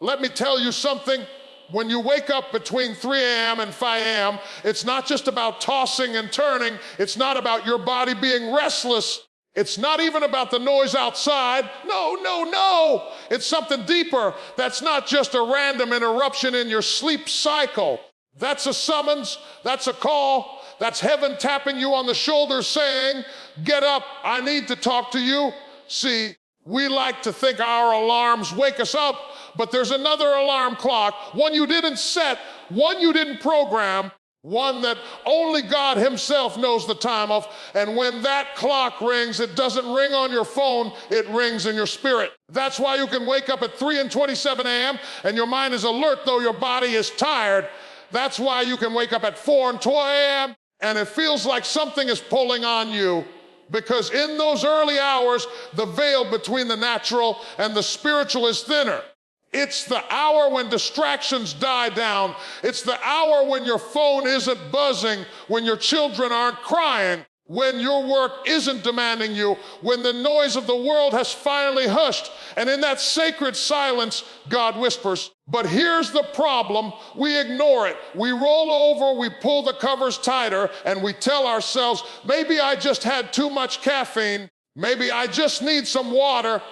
Let me tell you something. When you wake up between 3 a.m. and 5 a.m., it's not just about tossing and turning. It's not about your body being restless. It's not even about the noise outside. No, no, no. It's something deeper. That's not just a random interruption in your sleep cycle. That's a summons. That's a call. That's heaven tapping you on the shoulder saying, get up, I need to talk to you. See, we like to think our alarms wake us up, but there's another alarm clock, one you didn't set, one you didn't program, one that only God himself knows the time of. And when that clock rings, it doesn't ring on your phone, it rings in your spirit. That's why you can wake up at 3:27 a.m. and your mind is alert though your body is tired. That's why you can wake up at 4:12 a.m. and it feels like something is pulling on you. Because in those early hours, the veil between the natural and the spiritual is thinner. It's the hour when distractions die down. It's the hour when your phone isn't buzzing, when your children aren't crying, when your work isn't demanding you, when the noise of the world has finally hushed. And in that sacred silence, God whispers. But here's the problem. We ignore it. We roll over, we pull the covers tighter, and we tell ourselves, maybe I just had too much caffeine. Maybe I just need some water.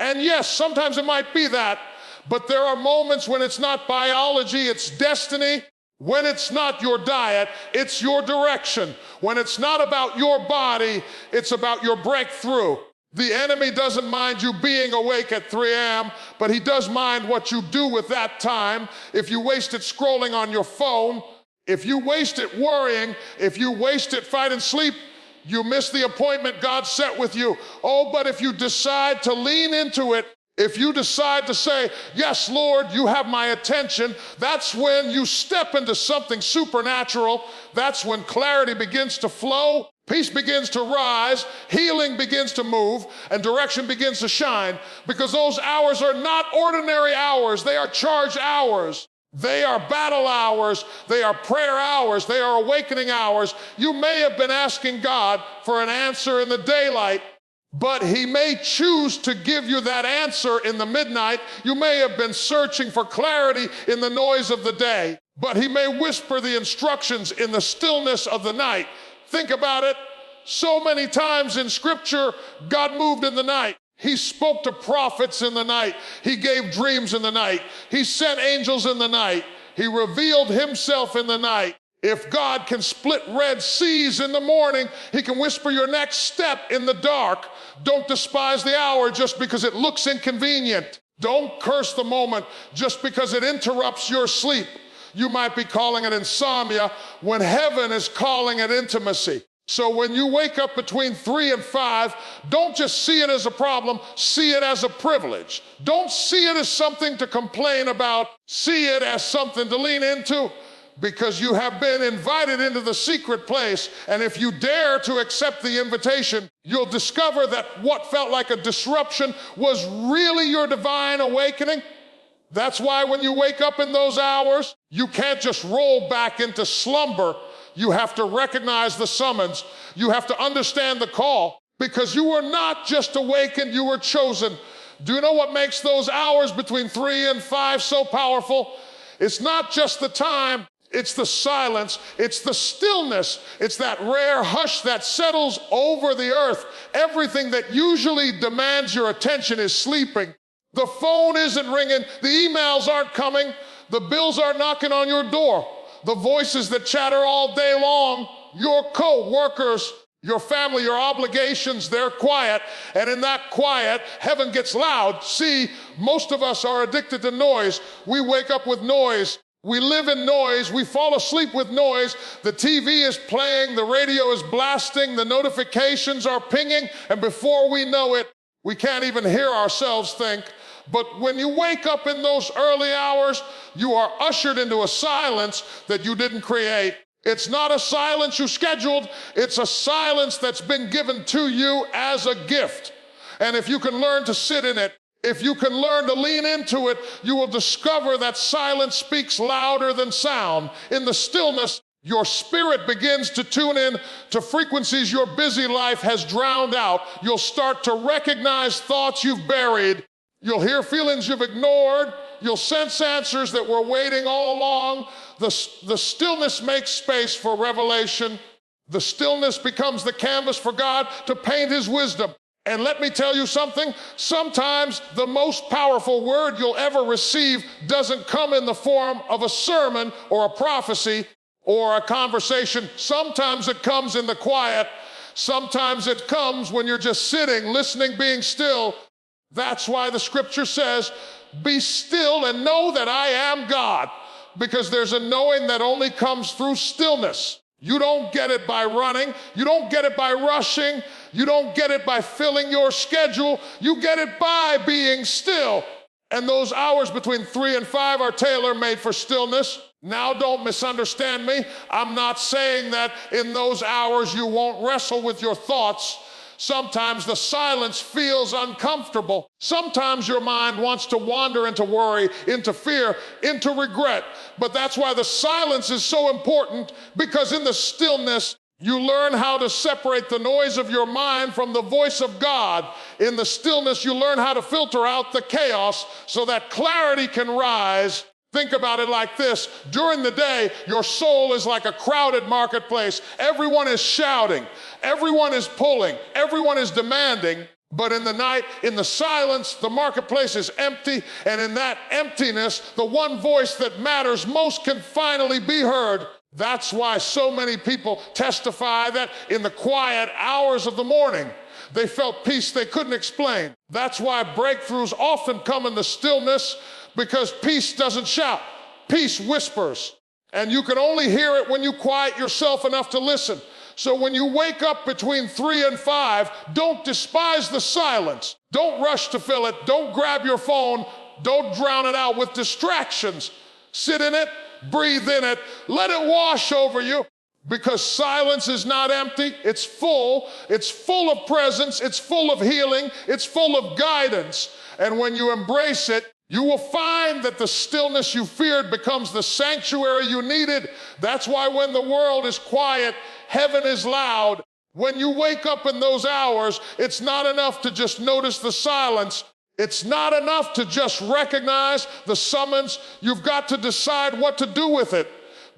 And yes, sometimes it might be that. But there are moments when it's not biology, it's destiny. When it's not your diet, it's your direction. When it's not about your body, it's about your breakthrough. The enemy doesn't mind you being awake at 3 a.m., but he does mind what you do with that time. If you waste it scrolling on your phone, if you waste it worrying, if you waste it fighting sleep, you miss the appointment God set with you. Oh, but if you decide to lean into it, if you decide to say, yes, Lord, you have my attention, that's when you step into something supernatural. That's when clarity begins to flow, peace begins to rise, healing begins to move, and direction begins to shine. Because those hours are not ordinary hours. They are charged hours. They are battle hours. They are prayer hours. They are awakening hours. You may have been asking God for an answer in the daylight, but he may choose to give you that answer in the midnight. You may have been searching for clarity in the noise of the day, but he may whisper the instructions in the stillness of the night. Think about it. So many times in Scripture, God moved in the night. He spoke to prophets in the night. He gave dreams in the night. He sent angels in the night. He revealed himself in the night. If God can split Red Seas in the morning, he can whisper your next step in the dark. Don't despise the hour just because it looks inconvenient. Don't curse the moment just because it interrupts your sleep. You might be calling it insomnia when heaven is calling it intimacy. So when you wake up between 3 and 5, don't just see it as a problem, see it as a privilege. Don't see it as something to complain about, see it as something to lean into. Because you have been invited into the secret place, and if you dare to accept the invitation, you'll discover that what felt like a disruption was really your divine awakening. That's why when you wake up in those hours, you can't just roll back into slumber. You have to recognize the summons. You have to understand the call, because you were not just awakened, you were chosen. Do you know what makes those hours between 3 and 5 so powerful? It's not just the time. It's the silence, it's the stillness, it's that rare hush that settles over the earth. Everything that usually demands your attention is sleeping. The phone isn't ringing, the emails aren't coming, the bills aren't knocking on your door. The voices that chatter all day long, your co-workers, your family, your obligations, they're quiet. And in that quiet, heaven gets loud. See, most of us are addicted to noise. We wake up with noise. We live in noise, we fall asleep with noise, the TV is playing, the radio is blasting, the notifications are pinging, and before we know it, we can't even hear ourselves think. But when you wake up in those early hours, you are ushered into a silence that you didn't create. It's not a silence you scheduled, it's a silence that's been given to you as a gift. And if you can learn to sit in it, if you can learn to lean into it, you will discover that silence speaks louder than sound. In the stillness, your spirit begins to tune in to frequencies your busy life has drowned out. You'll start to recognize thoughts you've buried. You'll hear feelings you've ignored. You'll sense answers that were waiting all along. The stillness makes space for revelation. The stillness becomes the canvas for God to paint his wisdom. And let me tell you something, sometimes the most powerful word you'll ever receive doesn't come in the form of a sermon or a prophecy or a conversation. Sometimes it comes in the quiet. Sometimes it comes when you're just sitting, listening, being still. That's why the scripture says, be still and know that I am God, because there's a knowing that only comes through stillness. You don't get it by running. You don't get it by rushing. You don't get it by filling your schedule. You get it by being still. And those hours between 3 and 5 are tailor-made for stillness. Now, don't misunderstand me. I'm not saying that in those hours you won't wrestle with your thoughts. Sometimes the silence feels uncomfortable. Sometimes your mind wants to wander into worry, into fear, into regret. But that's why the silence is so important, because in the stillness, you learn how to separate the noise of your mind from the voice of God. In the stillness, you learn how to filter out the chaos so that clarity can rise. Think about it like this. During the day, your soul is like a crowded marketplace. Everyone is shouting. Everyone is pulling. Everyone is demanding. But in the night, in the silence, the marketplace is empty. And in that emptiness, the one voice that matters most can finally be heard. That's why so many people testify that in the quiet hours of the morning, they felt peace they couldn't explain. That's why breakthroughs often come in the stillness, because peace doesn't shout. Peace whispers. And you can only hear it when you quiet yourself enough to listen. So when you wake up between 3 and 5, don't despise the silence. Don't rush to fill it. Don't grab your phone. Don't drown it out with distractions. Sit in it, breathe in it, let it wash over you. Because silence is not empty, it's full of presence, it's full of healing, it's full of guidance. And when you embrace it, you will find that the stillness you feared becomes the sanctuary you needed. That's why when the world is quiet, heaven is loud. When you wake up in those hours, it's not enough to just notice the silence. It's not enough to just recognize the summons. You've got to decide what to do with it,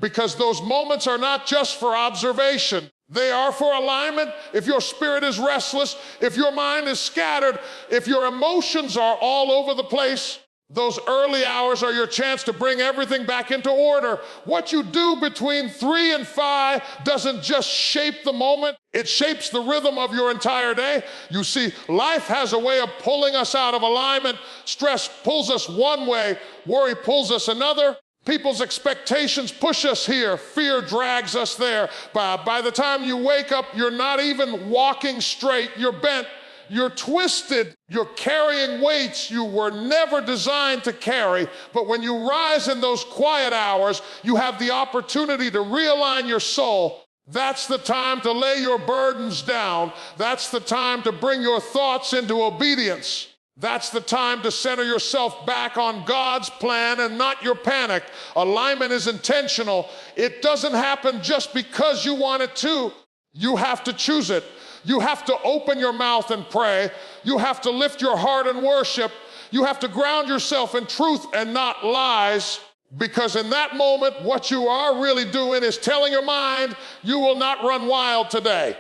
because those moments are not just for observation. They are for alignment. If your spirit is restless, if your mind is scattered, if your emotions are all over the place, those early hours are your chance to bring everything back into order. What you do between 3 and 5 doesn't just shape the moment, it shapes the rhythm of your entire day. You see, life has a way of pulling us out of alignment. Stress pulls us one way, worry pulls us another. People's expectations push us here. Fear drags us there. By the time you wake up, you're not even walking straight. You're bent. You're twisted. You're carrying weights you were never designed to carry. But when you rise in those quiet hours, you have the opportunity to realign your soul. That's the time to lay your burdens down. That's the time to bring your thoughts into obedience. That's the time to center yourself back on God's plan and not your panic. Alignment is intentional. It doesn't happen just because you want it to. You have to choose it. You have to open your mouth and pray. You have to lift your heart and worship. You have to ground yourself in truth and not lies. Because in that moment, what you are really doing is telling your mind, you will not run wild today.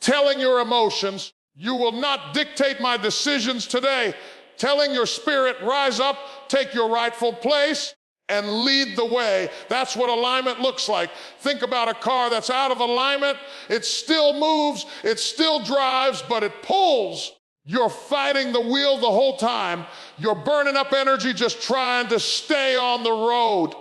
Telling your emotions, you will not dictate my decisions today. Telling your spirit, rise up, take your rightful place, and lead the way. That's what alignment looks like. Think about a car that's out of alignment. It still moves, it still drives, but it pulls. You're fighting the wheel the whole time. You're burning up energy just trying to stay on the road.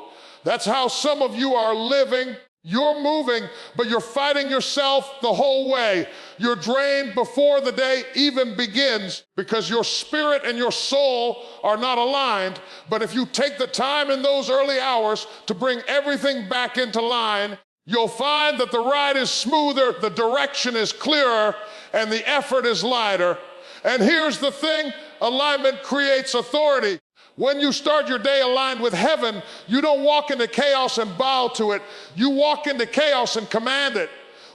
That's how some of you are living. You're moving, but you're fighting yourself the whole way. You're drained before the day even begins because your spirit and your soul are not aligned. But if you take the time in those early hours to bring everything back into line, you'll find that the ride is smoother, the direction is clearer, and the effort is lighter. And here's the thing, alignment creates authority. When you start your day aligned with heaven, you don't walk into chaos and bow to it. You walk into chaos and command it.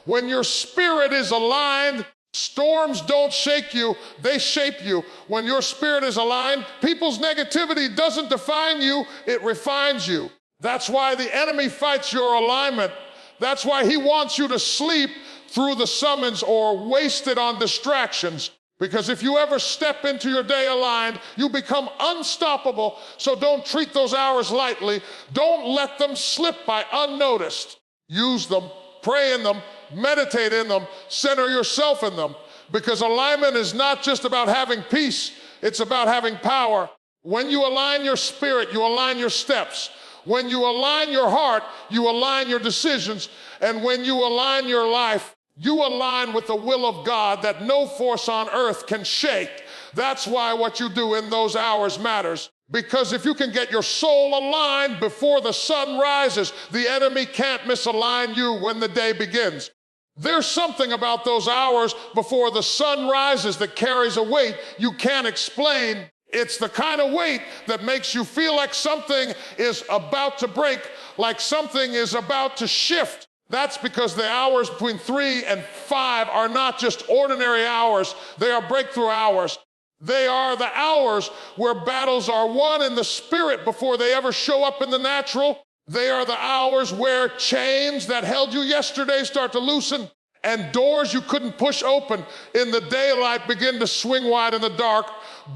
When your spirit is aligned, Storms don't shake you, they shape you. When your spirit is aligned, people's negativity doesn't define you, it refines you. That's why the enemy fights your alignment. That's why he wants you to sleep through the summons or waste it on distractions. Because if you ever step into your day aligned, you become unstoppable. So don't treat those hours lightly. Don't let them slip by unnoticed. Use them, pray in them, meditate in them, center yourself in them. Because alignment is not just about having peace, it's about having power. When you align your spirit, you align your steps. When you align your heart, you align your decisions. And when you align your life, you align with the will of God that no force on earth can shake. That's why what you do in those hours matters. Because if you can get your soul aligned before the sun rises, the enemy can't misalign you when the day begins. There's something about those hours before the sun rises that carries a weight you can't explain. It's the kind of weight that makes you feel like something is about to break, like something is about to shift. That's because the hours between 3 and 5 are not just ordinary hours, they are breakthrough hours. They are the hours where battles are won in the spirit before they ever show up in the natural. They are the hours where chains that held you yesterday start to loosen, and doors you couldn't push open in the daylight begin to swing wide in the dark.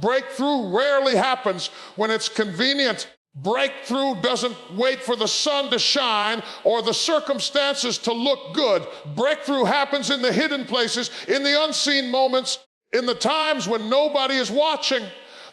Breakthrough rarely happens when it's convenient. Breakthrough doesn't wait for the sun to shine or the circumstances to look good. Breakthrough happens in the hidden places, in the unseen moments, in the times when nobody is watching.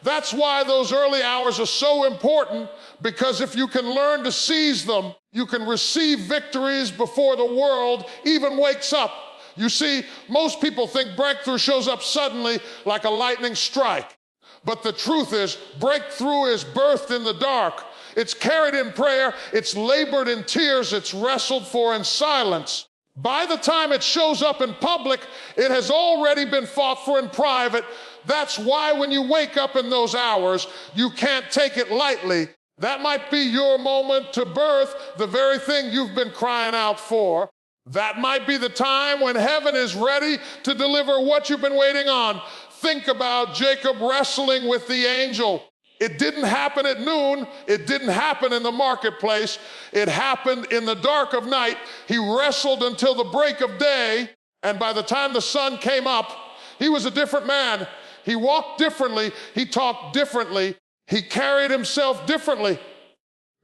That's why those early hours are so important, because if you can learn to seize them, you can receive victories before the world even wakes up. You see, most people think breakthrough shows up suddenly like a lightning strike. But the truth is, breakthrough is birthed in the dark. It's carried in prayer, it's labored in tears, it's wrestled for in silence. By the time it shows up in public, it has already been fought for in private. That's why when you wake up in those hours, you can't take it lightly. That might be your moment to birth the very thing you've been crying out for. That might be the time when heaven is ready to deliver what you've been waiting on. Think about Jacob wrestling with the angel. It didn't happen at noon. It didn't happen in the marketplace. It happened in the dark of night. He wrestled until the break of day, and by the time the sun came up, he was a different man. He walked differently. He talked differently. He carried himself differently,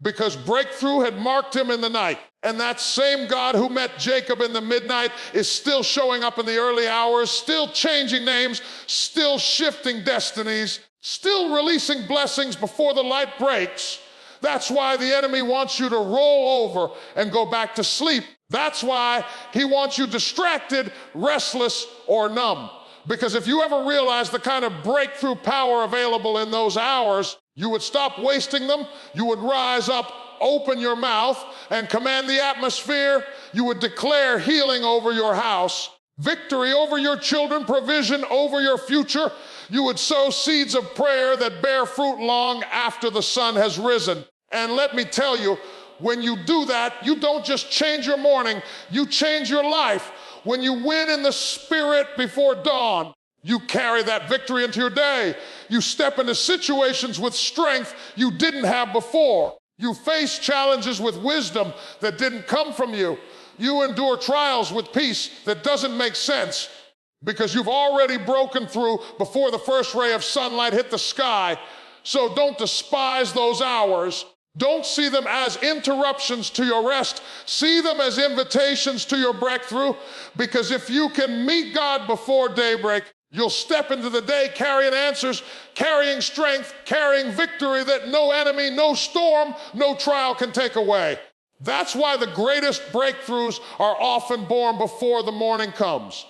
because breakthrough had marked him in the night. And that same God who met Jacob in the midnight is still showing up in the early hours, still changing names, still shifting destinies, still releasing blessings before the light breaks. That's why the enemy wants you to roll over and go back to sleep. That's why he wants you distracted, restless, or numb. Because if you ever realized the kind of breakthrough power available in those hours, you would stop wasting them, you would rise up, open your mouth, and command the atmosphere. You would declare healing over your house, victory over your children, provision over your future. You would sow seeds of prayer that bear fruit long after the sun has risen. And let me tell you, when you do that, you don't just change your morning, you change your life. When you win in the spirit before dawn, you carry that victory into your day. You step into situations with strength you didn't have before. You face challenges with wisdom that didn't come from you. You endure trials with peace that doesn't make sense, because you've already broken through before the first ray of sunlight hit the sky. So don't despise those hours. Don't see them as interruptions to your rest. See them as invitations to your breakthrough, because if you can meet God before daybreak, you'll step into the day carrying answers, carrying strength, carrying victory that no enemy, no storm, no trial can take away. That's why the greatest breakthroughs are often born before the morning comes.